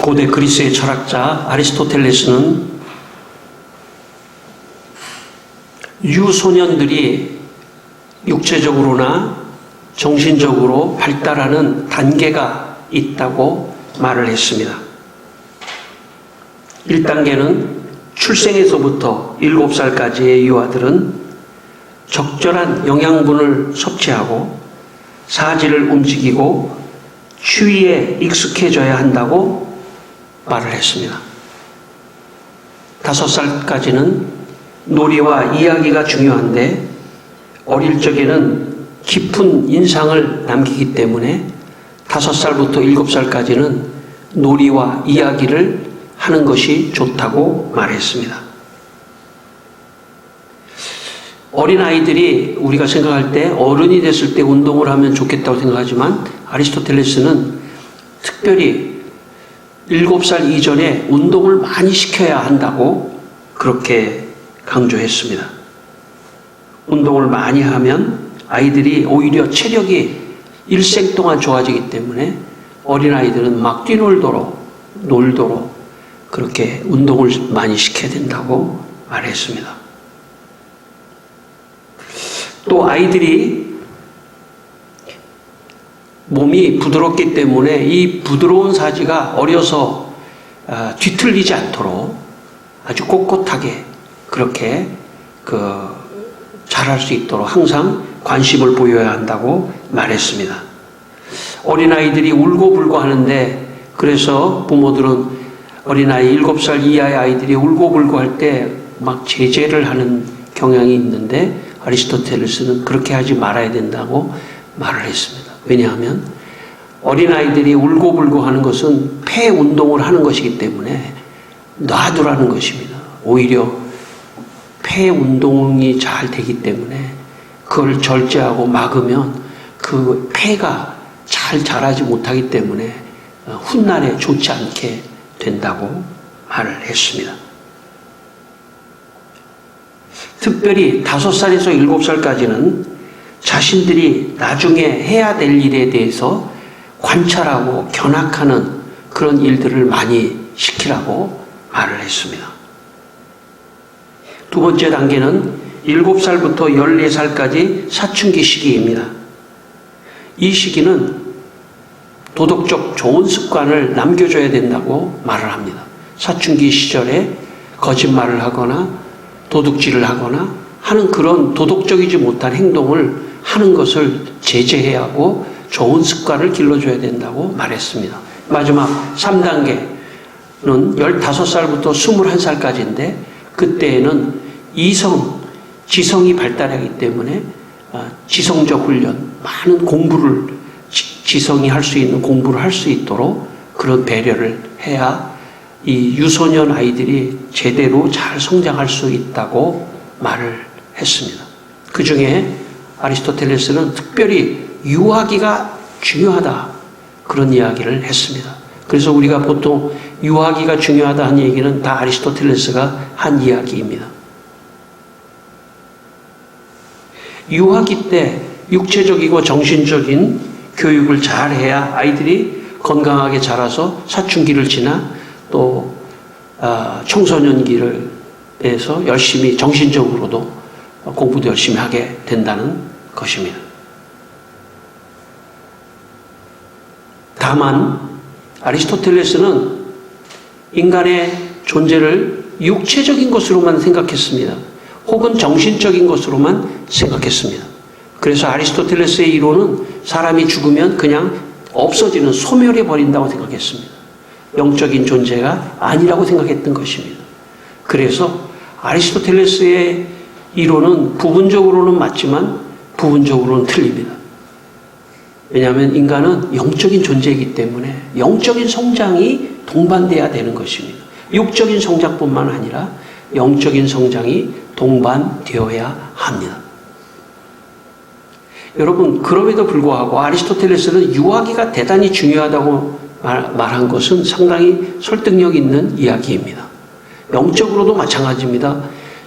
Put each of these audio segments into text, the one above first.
고대 그리스의 철학자 아리스토텔레스는 유소년들이 육체적으로나 정신적으로 발달하는 단계가 있다고 말을 했습니다. 1단계는 출생에서부터 7살까지의 유아들은 적절한 영양분을 섭취하고 사지를 움직이고 추위에 익숙해져야 한다고 말을 했습니다. 5살까지는 놀이와 이야기가 중요한데 어릴 적에는 깊은 인상을 남기기 때문에 5살부터 7살까지는 놀이와 이야기를 하는 것이 좋다고 말했습니다. 어린아이들이 우리가 생각할 때 어른이 됐을 때 운동을 하면 좋겠다고 생각하지만 아리스토텔레스는 특별히 7살 이전에 운동을 많이 시켜야 한다고 그렇게 강조했습니다. 운동을 많이 하면 아이들이 오히려 체력이 일생 동안 좋아지기 때문에 어린아이들은 막 놀도록 그렇게 운동을 많이 시켜야 된다고 말했습니다. 또 아이들이 몸이 부드럽기 때문에 이 부드러운 사지가 어려서 뒤틀리지 않도록 아주 꼿꼿하게 그렇게 자랄 수 있도록 항상 관심을 보여야 한다고 말했습니다. 어린아이들이 울고불고 하는데 그래서 부모들은 어린아이 7살 이하의 아이들이 울고불고 할 때 막 제재를 하는 경향이 있는데 아리스토텔레스는 그렇게 하지 말아야 된다고 말을 했습니다. 왜냐하면 어린아이들이 울고불고 하는 것은 폐 운동을 하는 것이기 때문에 놔두라는 것입니다. 오히려 폐 운동이 잘 되기 때문에 그걸 절제하고 막으면 그 폐가 잘 자라지 못하기 때문에 훗날에 좋지 않게 된다고 말을 했습니다. 특별히 5살에서 7살까지는 자신들이 나중에 해야 될 일에 대해서 관찰하고 견학하는 그런 일들을 많이 시키라고 말을 했습니다. 두 번째 단계는 7살부터 14살까지 사춘기 시기입니다. 이 시기는 도덕적 좋은 습관을 남겨줘야 된다고 말을 합니다. 사춘기 시절에 거짓말을 하거나 도둑질을 하거나 하는 그런 도덕적이지 못한 행동을 하는 것을 제재해야 하고 좋은 습관을 길러줘야 된다고 말했습니다. 마지막 3단계는 15살부터 21살까지인데 그때에는 지성이 발달하기 때문에 지성적 훈련, 많은 공부를 지성이 할 수 있는 공부를 할 수 있도록 그런 배려를 해야 이 유소년 아이들이 제대로 잘 성장할 수 있다고 말을 했습니다. 그 중에 아리스토텔레스는 특별히 유아기가 중요하다 그런 이야기를 했습니다. 그래서 우리가 보통 유아기가 중요하다 한 얘기는 다 아리스토텔레스가 한 이야기입니다. 유아기 때 육체적이고 정신적인 교육을 잘 해야 아이들이 건강하게 자라서 사춘기를 지나 또 청소년기에서 열심히 정신적으로도 공부도 열심히 하게 된다는 것입니다. 다만 아리스토텔레스는 인간의 존재를 육체적인 것으로만 생각했습니다. 혹은 정신적인 것으로만 생각했습니다. 그래서 아리스토텔레스의 이론은 사람이 죽으면 그냥 없어지는 소멸해 버린다고 생각했습니다. 영적인 존재가 아니라고 생각했던 것입니다. 그래서 아리스토텔레스의 이론은 부분적으로는 맞지만 부분적으로는 틀립니다. 왜냐하면 인간은 영적인 존재이기 때문에 영적인 성장이 동반돼야 되는 것입니다. 육적인 성장뿐만 아니라 영적인 성장이 동반되어야 합니다. 여러분, 그럼에도 불구하고 아리스토텔레스는 유아기가 대단히 중요하다고 말한 것은 상당히 설득력 있는 이야기입니다. 영적으로도 마찬가지입니다.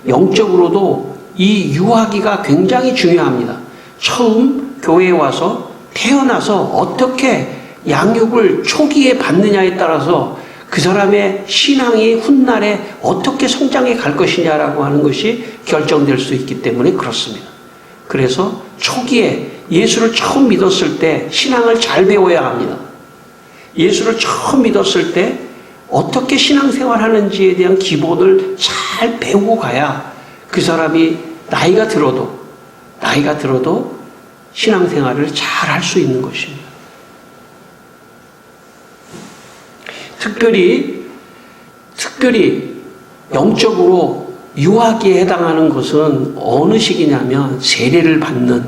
영적으로도 이 유아기가 굉장히 중요합니다. 처음 교회에 와서 태어나서 어떻게 양육을 초기에 받느냐에 따라서 그 사람의 신앙이 훗날에 어떻게 성장해 갈 것이냐라고 하는 것이 결정될 수 있기 때문에 그렇습니다. 그래서 초기에 예수를 처음 믿었을 때 신앙을 잘 배워야 합니다. 예수를 처음 믿었을 때 어떻게 신앙생활하는지에 대한 기본을 잘 배우고 가야 그 사람이 나이가 들어도 신앙생활을 잘 할 수 있는 것입니다. 특별히 영적으로 유아기에 해당하는 것은 어느 시기냐면 세례를 받는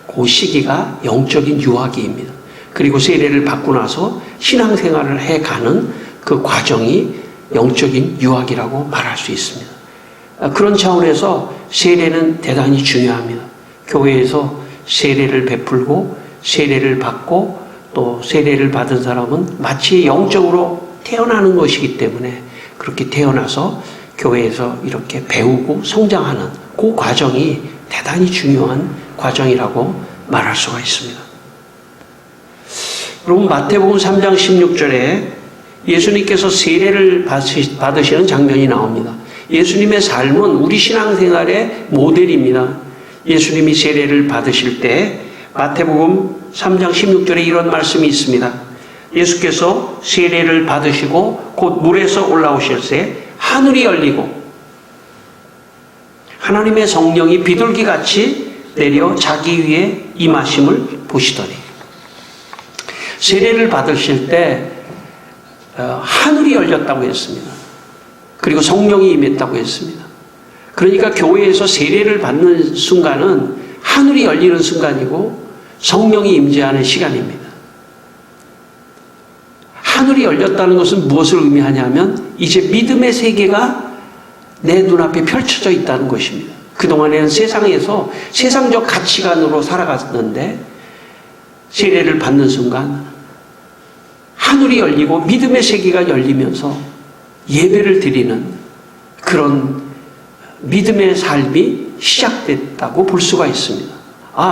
그 시기가 영적인 유아기입니다. 그리고 세례를 받고 나서 신앙생활을 해가는 그 과정이 영적인 유아기라고 말할 수 있습니다. 그런 차원에서 세례는 대단히 중요합니다. 교회에서 세례를 베풀고 세례를 받고 또 세례를 받은 사람은 마치 영적으로 태어나는 것이기 때문에 그렇게 태어나서 교회에서 이렇게 배우고 성장하는 그 과정이 대단히 중요한 과정이라고 말할 수가 있습니다. 여러분 마태복음 3장 16절에 예수님께서 세례를 받으시는 장면이 나옵니다. 예수님의 삶은 우리 신앙생활의 모델입니다. 예수님이 세례를 받으실 때 마태복음 3장 16절에 이런 말씀이 있습니다. 예수께서 세례를 받으시고 곧 물에서 올라오실 때 하늘이 열리고 하나님의 성령이 비둘기같이 내려 자기 위에 임하심을 보시더니 세례를 받으실 때 하늘이 열렸다고 했습니다. 그리고 성령이 임했다고 했습니다. 그러니까 교회에서 세례를 받는 순간은 하늘이 열리는 순간이고 성령이 임재하는 시간입니다. 하늘이 열렸다는 것은 무엇을 의미하냐면 이제 믿음의 세계가 내 눈앞에 펼쳐져 있다는 것입니다. 그동안에는 세상에서 세상적 가치관으로 살아갔는데 세례를 받는 순간 하늘이 열리고 믿음의 세계가 열리면서 예배를 드리는 그런 믿음의 삶이 시작됐다고 볼 수가 있습니다.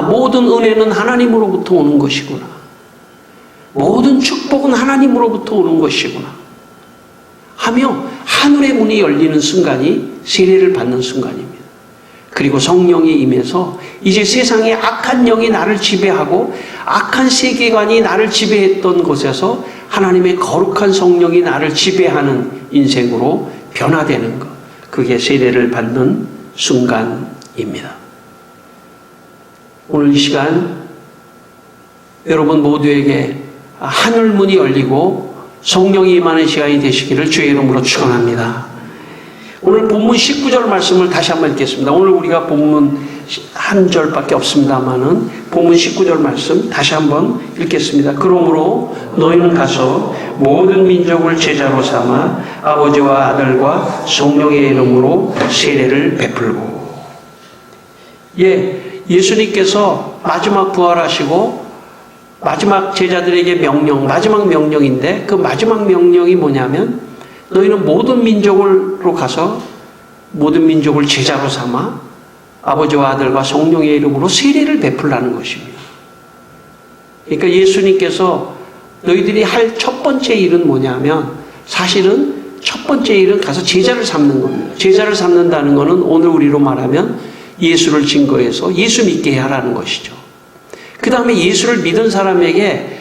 모든 은혜는 하나님으로부터 오는 것이구나. 모든 축복은 하나님으로부터 오는 것이구나 하며 하늘의 문이 열리는 순간이 세례를 받는 순간입니다. 그리고 성령이 임해서 이제 세상의 악한 영이 나를 지배하고 악한 세계관이 나를 지배했던 곳에서 하나님의 거룩한 성령이 나를 지배하는 인생으로 변화되는 것, 그게 세례를 받는 순간입니다. 오늘 이 시간 여러분 모두에게 하늘문이 열리고 성령이 임하는 시간이 되시기를 주의 이름으로 축원합니다. 오늘 본문 19절 말씀을 다시 한번 읽겠습니다. 오늘 우리가 본문 한 절밖에 없습니다만은 본문 19절 말씀 다시 한번 읽겠습니다. 그러므로 너희는 가서 모든 민족을 제자로 삼아 아버지와 아들과 성령의 이름으로 세례를 베풀고. 예수님께서 마지막 부활하시고 마지막 제자들에게 마지막 명령인데 그 마지막 명령이 뭐냐면 너희는 모든 민족으로 가서 모든 민족을 제자로 삼아 아버지와 아들과 성령의 이름으로 세례를 베풀라는 것입니다. 그러니까 예수님께서 너희들이 할 첫 번째 일은 뭐냐면 사실은 첫 번째 일은 가서 제자를 삼는 겁니다. 제자를 삼는다는 것은 오늘 우리로 말하면 예수를 증거해서 예수 믿게 하라는 것이죠. 그 다음에 예수를 믿은 사람에게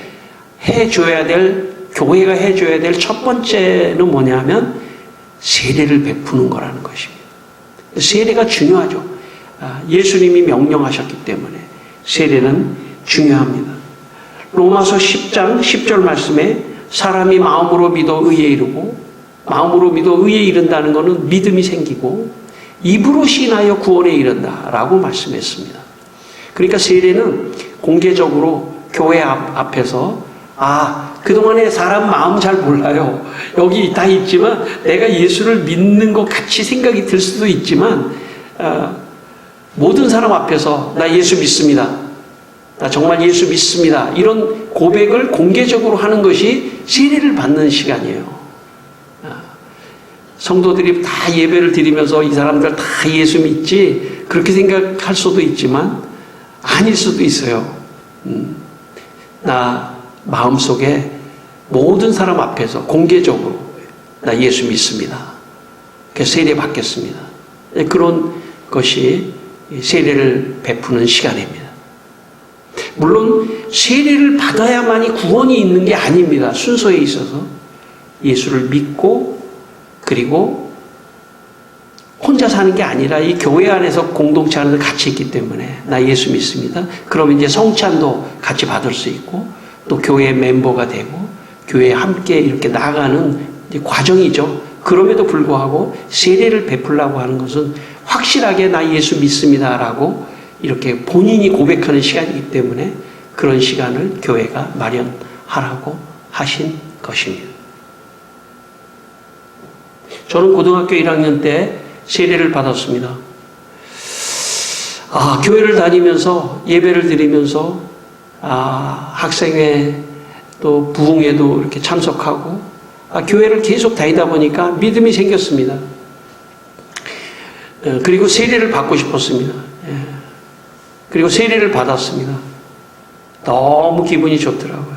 교회가 해줘야 될 첫 번째는 뭐냐면 세례를 베푸는 거라는 것입니다. 세례가 중요하죠. 예수님이 명령하셨기 때문에 세례는 중요합니다. 로마서 10장 10절 말씀에 사람이 마음으로 믿어 의에 이르고 마음으로 믿어 의에 이른다는 것은 믿음이 생기고 입으로 신하여 구원에 이른다라고 말씀했습니다. 그러니까 세례는 공개적으로 교회 앞에서 그동안에 사람 마음 잘 몰라요. 여기 다 있지만 내가 예수를 믿는 것 같이 생각이 들 수도 있지만 모든 사람 앞에서 나 예수 믿습니다. 나 정말 예수 믿습니다. 이런 고백을 공개적으로 하는 것이 세례를 받는 시간이에요. 성도들이 다 예배를 드리면서 이 사람들 다 예수 믿지 그렇게 생각할 수도 있지만 아닐 수도 있어요. 나 마음속에 모든 사람 앞에서 공개적으로 나 예수 믿습니다. 그래서 세례 받겠습니다. 그런 것이 세례를 베푸는 시간입니다. 물론 세례를 받아야만이 구원이 있는 게 아닙니다. 순서에 있어서 예수를 믿고 그리고 혼자 사는 게 아니라 이 교회 안에서 공동체 안에서 같이 있기 때문에 나 예수 믿습니다. 그러면 이제 성찬도 같이 받을 수 있고 또 교회 멤버가 되고 교회에 함께 이렇게 나아가는 과정이죠. 그럼에도 불구하고 세례를 베풀라고 하는 것은 확실하게 나 예수 믿습니다라고 이렇게 본인이 고백하는 시간이기 때문에 그런 시간을 교회가 마련하라고 하신 것입니다. 저는 고등학교 1학년 때 세례를 받았습니다. 교회를 다니면서 예배를 드리면서 학생회 또 부흥회도 이렇게 참석하고 교회를 계속 다니다 보니까 믿음이 생겼습니다. 그리고 세례를 받고 싶었습니다. 그리고 세례를 받았습니다. 너무 기분이 좋더라고요.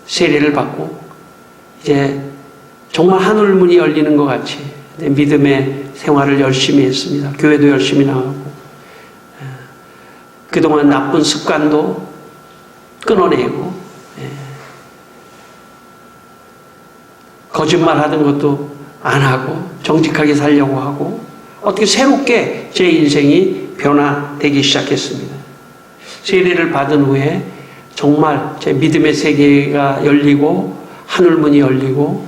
세례를 받고 이제 정말 하늘문이 열리는 것 같이 믿음의 생활을 열심히 했습니다. 교회도 열심히 나가고 그동안 나쁜 습관도 끊어내고 거짓말 하던 것도 안 하고 정직하게 살려고 하고 어떻게 새롭게 제 인생이 변화되기 시작했습니다. 세례를 받은 후에 정말 제 믿음의 세계가 열리고 하늘문이 열리고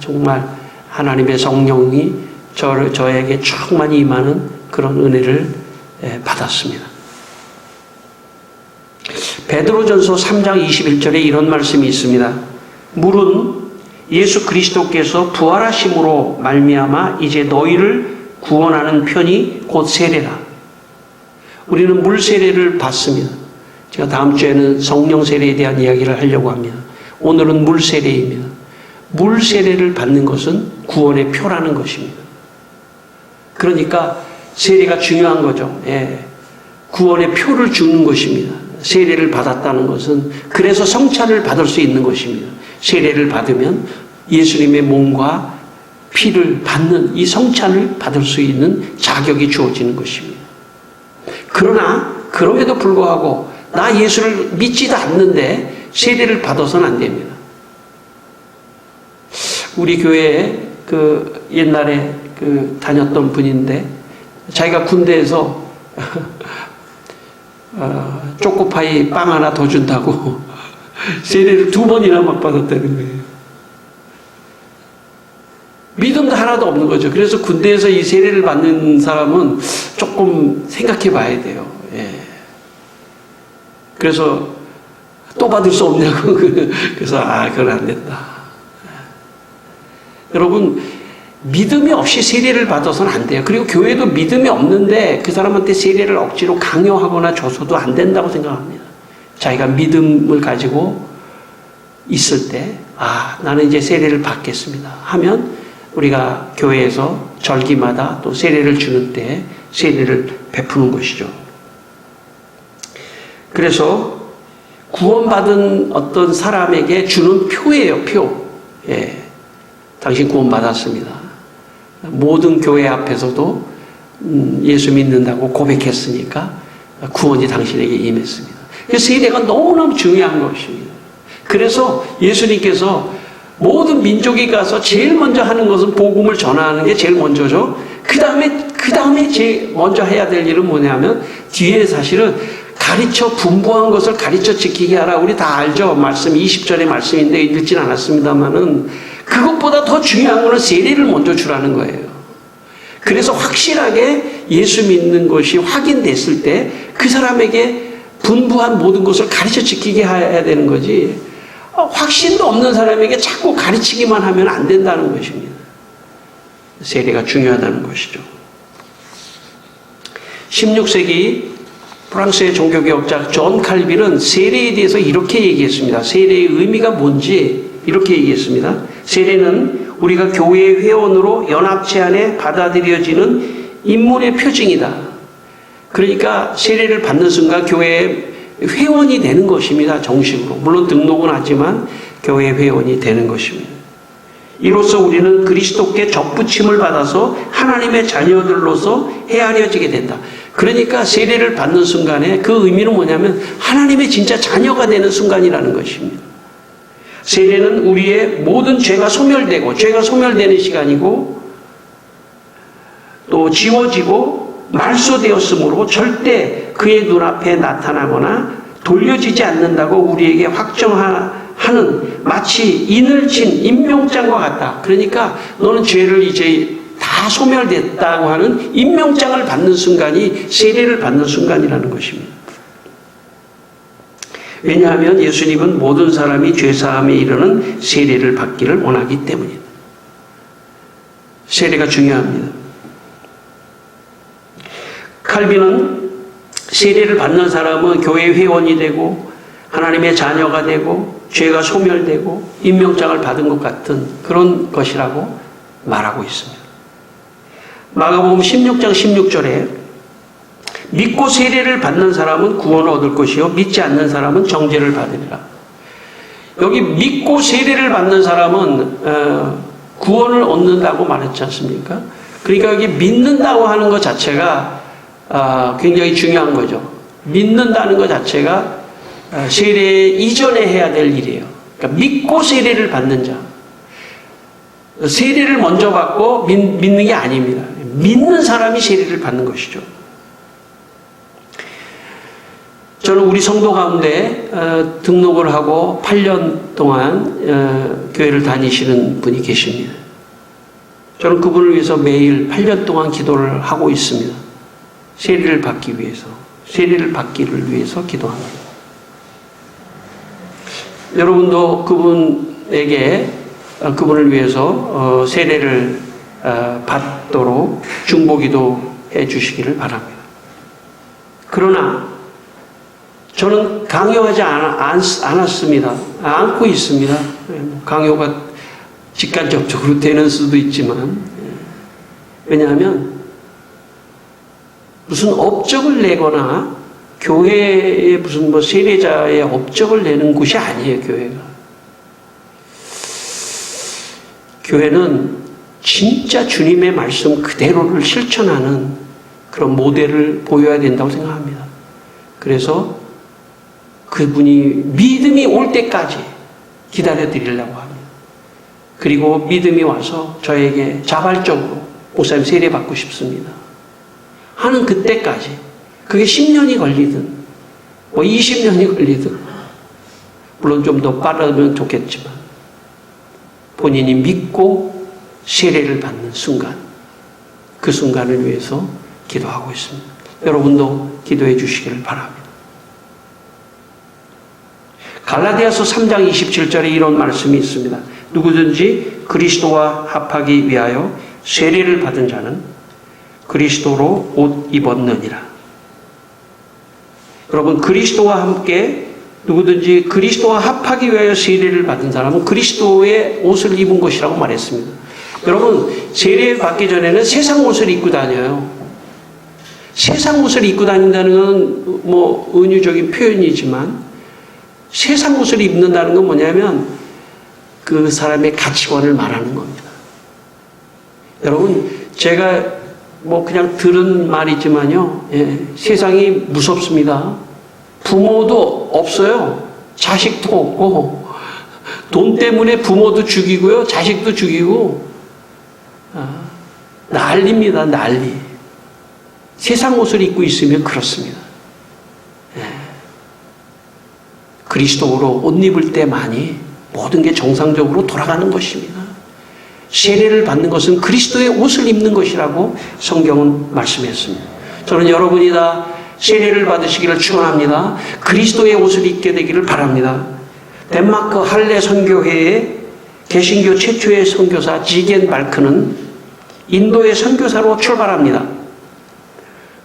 정말 하나님의 성령이 저에게 충만히 임하는 그런 은혜를 받았습니다. 베드로전서 3장 21절에 이런 말씀이 있습니다. 물은 예수 그리스도께서 부활하심으로 말미암아 이제 너희를 구원하는 편이 곧 세례라. 우리는 물 세례를 받습니다. 제가 다음 주에는 성령 세례에 대한 이야기를 하려고 합니다. 오늘은 물 세례입니다. 물 세례를 받는 것은 구원의 표라는 것입니다. 그러니까 세례가 중요한 거죠. 구원의 표를 주는 것입니다. 세례를 받았다는 것은 그래서 성찬을 받을 수 있는 것입니다. 세례를 받으면 예수님의 몸과 피를 받는 이 성찬을 받을 수 있는 자격이 주어지는 것입니다. 그러나 그럼에도 불구하고 나 예수를 믿지도 않는데 세례를 받아서는 안 됩니다. 우리 교회에 옛날에 다녔던 분인데 자기가 군대에서 초코파이 빵 하나 더 준다고 세례를 2번이나 막 받았다는 거예요. 믿음도 하나도 없는 거죠. 그래서 군대에서 이 세례를 받는 사람은 조금 생각해 봐야 돼요. 그래서 또 받을 수 없냐고. 그래서 그건 안 된다. 여러분, 믿음이 없이 세례를 받아서는 안 돼요. 그리고 교회도 믿음이 없는데 그 사람한테 세례를 억지로 강요하거나 줘서도 안 된다고 생각합니다. 자기가 믿음을 가지고 있을 때, 나는 이제 세례를 받겠습니다 하면 우리가 교회에서 절기마다 또 세례를 주는 때 세례를 베푸는 것이죠. 그래서 구원받은 어떤 사람에게 주는 표예요, 표. 당신 구원받았습니다. 모든 교회 앞에서도 예수 믿는다고 고백했으니까 구원이 당신에게 임했습니다. 세례가 너무너무 중요한 것입니다. 그래서 예수님께서 모든 민족이 가서 제일 먼저 하는 것은 복음을 전하는 게 제일 먼저죠. 그 다음에 제일 먼저 해야 될 일은 뭐냐면 뒤에 사실은 가르쳐 분부한 것을 가르쳐 지키게 하라. 우리 다 알죠. 말씀 20절의 말씀인데 읽진 않았습니다만은 그것보다 더 중요한 것은 세례를 먼저 주라는 거예요. 그래서 확실하게 예수 믿는 것이 확인됐을 때 그 사람에게 분부한 모든 것을 가르쳐 지키게 해야 되는 거지, 확신도 없는 사람에게 자꾸 가르치기만 하면 안 된다는 것입니다. 세례가 중요하다는 것이죠. 16세기 프랑스의 종교개혁자 존 칼빈은 세례에 대해서 이렇게 얘기했습니다. 세례의 의미가 뭔지 이렇게 얘기했습니다. 세례는 우리가 교회의 회원으로 연합체 안에 받아들여지는 인문의 표징이다. 그러니까 세례를 받는 순간 교회의 회원이 되는 것입니다. 정식으로. 물론 등록은 하지만 교회 회원이 되는 것입니다. 이로써 우리는 그리스도께 접붙임을 받아서 하나님의 자녀들로서 헤아려지게 된다. 그러니까 세례를 받는 순간에 그 의미는 뭐냐면 하나님의 진짜 자녀가 되는 순간이라는 것입니다. 세례는 우리의 모든 죄가 소멸되고 죄가 소멸되는 시간이고 또 지워지고 말소되었으므로 절대 그의 눈앞에 나타나거나 돌려지지 않는다고 우리에게 확정하는 마치 인을 친 임명장과 같다. 그러니까 너는 죄를 이제 다 소멸됐다고 하는 임명장을 받는 순간이 세례를 받는 순간이라는 것입니다. 왜냐하면 예수님은 모든 사람이 죄사함에 이르는 세례를 받기를 원하기 때문입니다. 세례가 중요합니다. 칼빈은 세례를 받는 사람은 교회 회원이 되고 하나님의 자녀가 되고 죄가 소멸되고 임명장을 받은 것 같은 그런 것이라고 말하고 있습니다. 마가복음 16장 16절에 믿고 세례를 받는 사람은 구원을 얻을 것이요 믿지 않는 사람은 정죄를 받으리라. 여기 믿고 세례를 받는 사람은 구원을 얻는다고 말했지 않습니까? 그러니까 여기 믿는다고 하는 것 자체가 굉장히 중요한 거죠. 믿는다는 것 자체가 세례 이전에 해야 될 일이에요. 그러니까 믿고 세례를 받는 자. 세례를 먼저 받고 믿는 게 아닙니다. 믿는 사람이 세례를 받는 것이죠. 저는 우리 성도 가운데 등록을 하고 8년 동안 교회를 다니시는 분이 계십니다. 저는 그분을 위해서 매일 8년 동안 기도를 하고 있습니다. 세례를 받기 위해서, 세례를 받기를 위해서 기도합니다. 여러분도 그분을 위해서 세례를 받도록 중보기도 해 주시기를 바랍니다. 그러나 저는 강요하지 않았습니다. 않고 있습니다. 강요가 직간접적으로 되는 수도 있지만, 왜냐하면 무슨 업적을 내거나 교회에 무슨 세례자의 업적을 내는 곳이 아니에요, 교회가. 교회는 진짜 주님의 말씀 그대로를 실천하는 그런 모델을 보여야 된다고 생각합니다. 그래서 그분이 믿음이 올 때까지 기다려 드리려고 합니다. 그리고 믿음이 와서 저에게 자발적으로 목사님 세례 받고 싶습니다 하는 그때까지, 그게 10년이 걸리든 20년이 걸리든, 물론 좀 더 빠르면 좋겠지만 본인이 믿고 세례를 받는 순간, 그 순간을 위해서 기도하고 있습니다. 여러분도 기도해 주시기를 바랍니다. 갈라디아서 3장 27절에 이런 말씀이 있습니다. 누구든지 그리스도와 합하기 위하여 세례를 받은 자는 그리스도로 옷 입었느니라. 여러분, 그리스도와 함께 누구든지 그리스도와 합하기 위하여 세례를 받은 사람은 그리스도의 옷을 입은 것이라고 말했습니다. 여러분, 세례 받기 전에는 세상 옷을 입고 다녀요. 세상 옷을 입고 다닌다는 건 은유적인 표현이지만, 세상 옷을 입는다는 건 뭐냐면 그 사람의 가치관을 말하는 겁니다. 여러분, 제가 그냥 들은 말이지만요, 세상이 무섭습니다. 부모도 없어요. 자식도 없고, 돈 때문에 부모도 죽이고요, 자식도 죽이고, 난리입니다, 난리. 세상 옷을 입고 있으면 그렇습니다. 그리스도로 옷 입을 때만이 모든 게 정상적으로 돌아가는 것입니다. 세례를 받는 것은 그리스도의 옷을 입는 것이라고 성경은 말씀했습니다. 저는 여러분이 다 세례를 받으시기를 축원합니다. 그리스도의 옷을 입게 되기를 바랍니다. 덴마크 할레 선교회의 개신교 최초의 선교사 지겐 발크는 인도의 선교사로 출발합니다.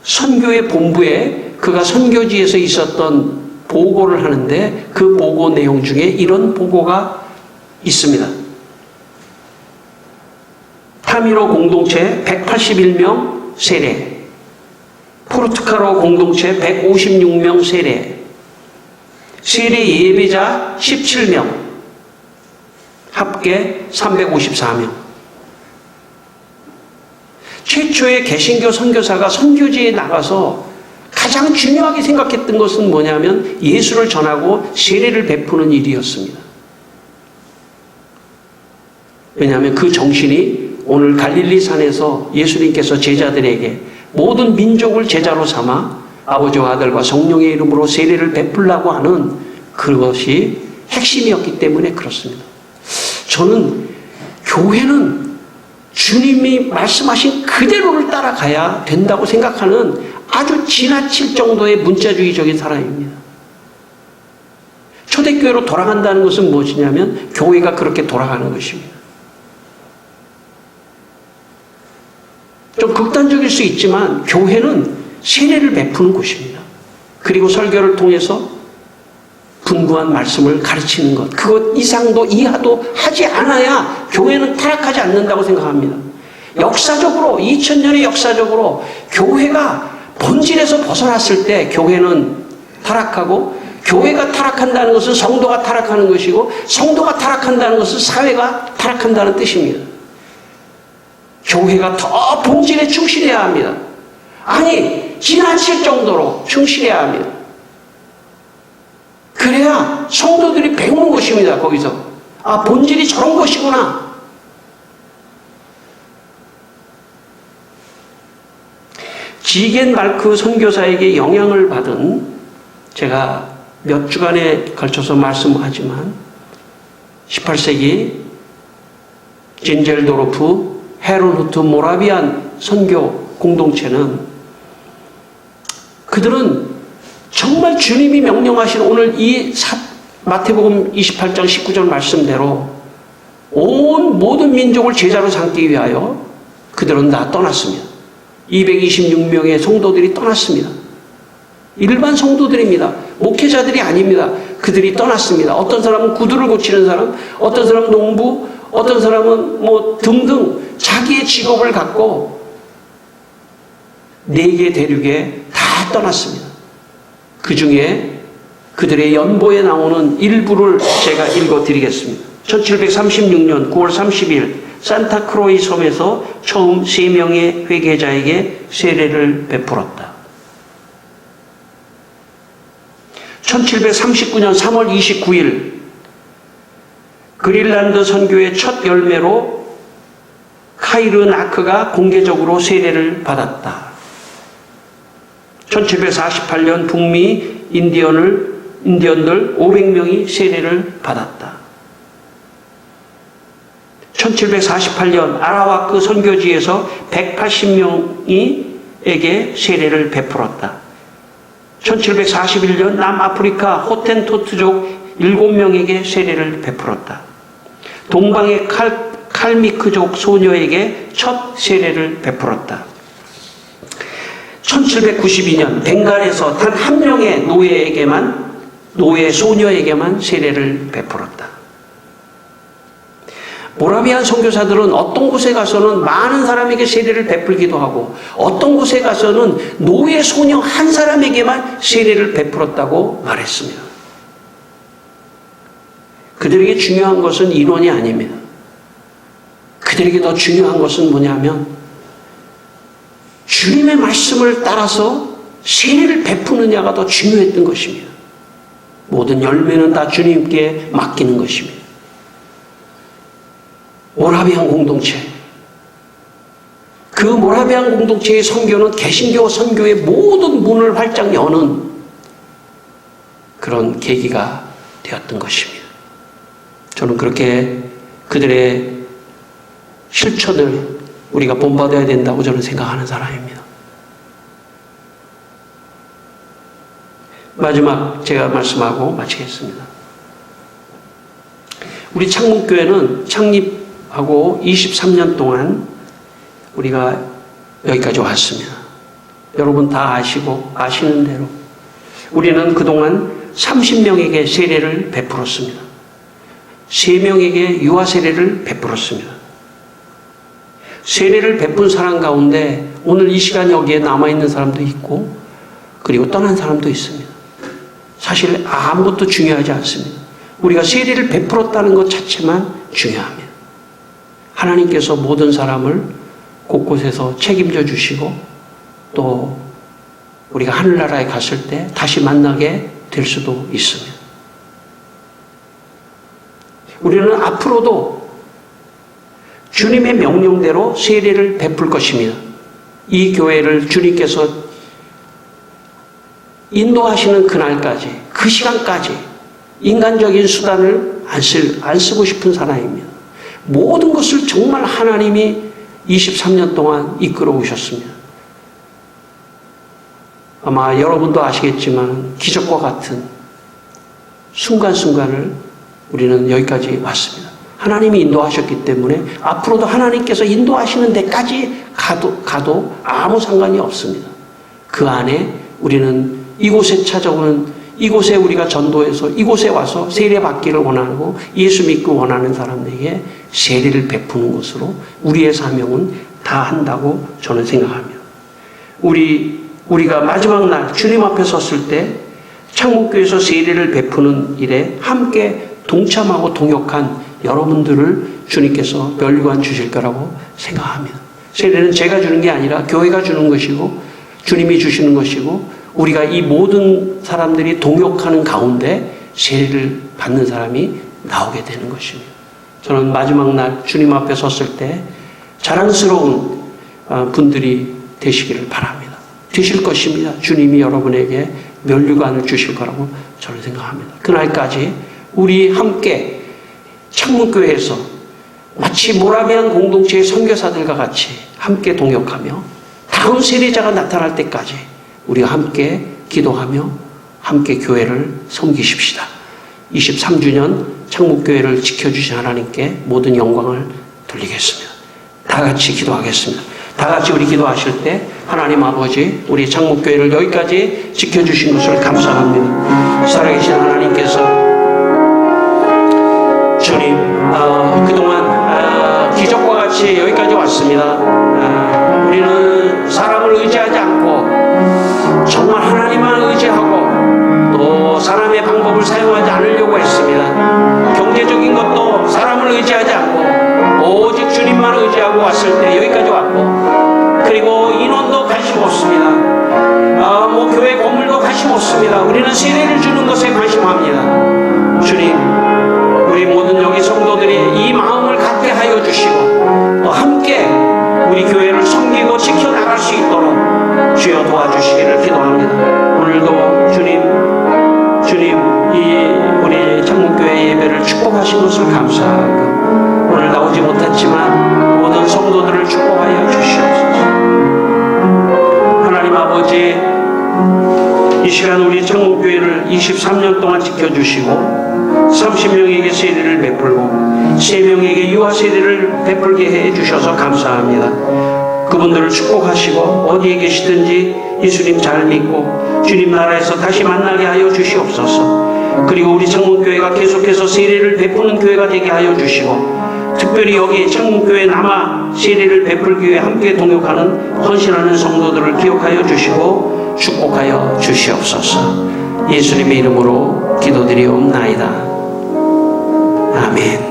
선교의 본부에 그가 선교지에서 있었던 보고를 하는데, 그 보고 내용 중에 이런 보고가 있습니다. 타미로 공동체 181명 세례, 포르투갈어 공동체 156명 세례, 세례 예배자 17명, 합계 354명. 최초의 개신교 선교사가 선교지에 나가서 가장 중요하게 생각했던 것은 뭐냐면 예수를 전하고 세례를 베푸는 일이었습니다. 왜냐하면 그 정신이 오늘 갈릴리 산에서 예수님께서 제자들에게 모든 민족을 제자로 삼아 아버지와 아들과 성령의 이름으로 세례를 베풀라고 하는 그것이 핵심이었기 때문에 그렇습니다. 저는 교회는 주님이 말씀하신 그대로를 따라가야 된다고 생각하는 아주 지나칠 정도의 문자주의적인 사람입니다. 초대교회로 돌아간다는 것은 무엇이냐면 교회가 그렇게 돌아가는 것입니다. 좀 극단적일 수 있지만 교회는 세례를 베푸는 곳입니다. 그리고 설교를 통해서 분부한 말씀을 가르치는 것, 그것 이상도 이하도 하지 않아야 교회는 타락하지 않는다고 생각합니다. 역사적으로 2000년의 역사적으로 교회가 본질에서 벗어났을 때 교회는 타락하고, 교회가 타락한다는 것은 성도가 타락하는 것이고, 성도가 타락한다는 것은 사회가 타락한다는 뜻입니다. 교회가 더 본질에 충실해야 합니다. 아니, 지나칠 정도로 충실해야 합니다. 그래야 성도들이 배우는 것입니다. 거기서 아, 본질이 저런 것이구나. 지겐 마르크 선교사에게 영향을 받은, 제가 몇 주간에 걸쳐서 말씀하지만 18세기 진젤도르프 헤론후트 모라비안 선교 공동체는, 그들은 정말 주님이 명령하신 오늘 이 마태복음 28장 19절 말씀대로 온 모든 민족을 제자로 삼기 위하여 그들은 다 떠났습니다. 226명의 성도들이 떠났습니다. 일반 성도들입니다. 목회자들이 아닙니다. 그들이 떠났습니다. 어떤 사람은 구두를 고치는 사람, 어떤 사람은 농부, 어떤 사람은 뭐 등등 자기의 직업을 갖고 네 개 대륙에 다 떠났습니다. 그 중에 그들의 연보에 나오는 일부를 제가 읽어드리겠습니다. 1736년 9월 30일 산타크로이 섬에서 처음 3명의 회개자에게 세례를 베풀었다. 1739년 3월 29일 그린란드 선교의 첫 열매로 카이르나크가 공개적으로 세례를 받았다. 1748년 북미 인디언들 500명이 세례를 받았다. 1748년 아라와크 선교지에서 180명에게 세례를 베풀었다. 1741년 남아프리카 호텐토트족 7명에게 세례를 베풀었다. 동방의 칼미크족 소녀에게 첫 세례를 베풀었다. 1792년 벵갈에서 단 한 명의 노예 소녀에게만 세례를 베풀었다. 모라비안 선교사들은 어떤 곳에 가서는 많은 사람에게 세례를 베풀기도 하고, 어떤 곳에 가서는 노예 소녀 한 사람에게만 세례를 베풀었다고 말했습니다. 그들에게 중요한 것은 인원이 아닙니다. 그들에게 더 중요한 것은 뭐냐면 주님의 말씀을 따라서 세례를 베푸느냐가 더 중요했던 것입니다. 모든 열매는 다 주님께 맡기는 것입니다. 모라비안 공동체, 그 모라비안 공동체의 선교는 개신교 선교의 모든 문을 활짝 여는 그런 계기가 되었던 것입니다. 저는 그렇게 그들의 실천을 우리가 본받아야 된다고 저는 생각하는 사람입니다. 마지막 제가 말씀하고 마치겠습니다. 우리 창문교회는 창립하고 23년 동안 우리가 여기까지 왔습니다. 여러분 다 아시고 아시는 대로 우리는 그동안 30명에게 세례를 베풀었습니다. 3명에게 유아 세례를 베풀었습니다. 세례를 베푼 사람 가운데 오늘 이 시간 여기에 남아있는 사람도 있고, 그리고 떠난 사람도 있습니다. 사실 아무것도 중요하지 않습니다. 우리가 세례를 베풀었다는 것 자체만 중요합니다. 하나님께서 모든 사람을 곳곳에서 책임져 주시고 또 우리가 하늘나라에 갔을 때 다시 만나게 될 수도 있습니다. 우리는 앞으로도 주님의 명령대로 세례를 베풀 것입니다. 이 교회를 주님께서 인도하시는 그날까지, 그 시간까지 인간적인 수단을 안 쓰고 싶은 사람입니다. 모든 것을 정말 하나님이 23년 동안 이끌어 오셨습니다. 아마 여러분도 아시겠지만 기적과 같은 순간순간을 우리는 여기까지 왔습니다. 하나님이 인도하셨기 때문에 앞으로도 하나님께서 인도하시는 데까지 가도 아무 상관이 없습니다. 그 안에 우리는 이곳에 찾아오는, 이곳에 우리가 전도해서 이곳에 와서 세례 받기를 원하고 예수 믿고 원하는 사람들에게 세례를 베푸는 것으로 우리의 사명은 다 한다고 저는 생각합니다. 우리가 마지막 날 주님 앞에 섰을 때 창문교에서 세례를 베푸는 일에 함께 동참하고 동역한 여러분들을 주님께서 멸류관 주실 거라고 생각합니다. 세례는 제가 주는 게 아니라 교회가 주는 것이고 주님이 주시는 것이고 우리가 이 모든 사람들이 동역하는 가운데 세례를 받는 사람이 나오게 되는 것입니다. 저는 마지막 날 주님 앞에 섰을 때 자랑스러운 분들이 되시기를 바랍니다. 되실 것입니다. 주님이 여러분에게 멸류관을 주실 거라고 저는 생각합니다. 그날까지 우리 함께 창문교회에서 마치 모라비안 공동체의 선교사들과 같이 함께 동역하며 다음 세례자가 나타날 때까지 우리가 함께 기도하며 함께 교회를 섬기십시다. 23주년 창문교회를 지켜주신 하나님께 모든 영광을 돌리겠습니다. 다 같이 기도하겠습니다. 다 같이 우리 기도하실 때 하나님 아버지, 우리 창문교회를 여기까지 지켜주신 것을 감사합니다. 살아계신 하나님께서 주님, 그동안 기적과 같이 여기까지 왔습니다. 우리는 사람을 의지하지 않고 정말 하나님만 의지하고 또 사람의 방법을 사용하지 않으려고 했습니다. 경제적인 것도 사람을 의지하지 않고 오직 주님만 의지하고 왔을 때 여기까지 왔고, 그리고 인원도 관심 없습니다. 교회 건물도 관심 없습니다. 우리는 세례를 주는 것에 관심합니다. 주님, 우리 모든 여기 성도들이 이 마음을 갖게 하여 주시고 또 함께 우리 교회를 섬기고 지켜나갈 수 있도록 주여 도와주시기를 기도합니다. 오늘도 주님 이 우리 창문교회 예배를 축복하신 것을 감사하고 오늘 나오지 못했지만 모든 성도들을 축복하여 주시옵소서. 하나님 아버지, 이 시간 우리 창문교회를 23년 동안 지켜주시고 30명에게 세례를 베풀고 3명에게 유아 세례를 베풀게 해주셔서 감사합니다. 그분들을 축복하시고 어디에 계시든지 예수님 잘 믿고 주님 나라에서 다시 만나게 하여 주시옵소서. 그리고 우리 창문교회가 계속해서 세례를 베푸는 교회가 되게 하여 주시고 특별히 여기 창문교회 남아 세례를 베풀기 위해 함께 동역하는 헌신하는 성도들을 기억하여 주시고 축복하여 주시옵소서. 예수님의 이름으로 기도드리옵나이다. 아멘.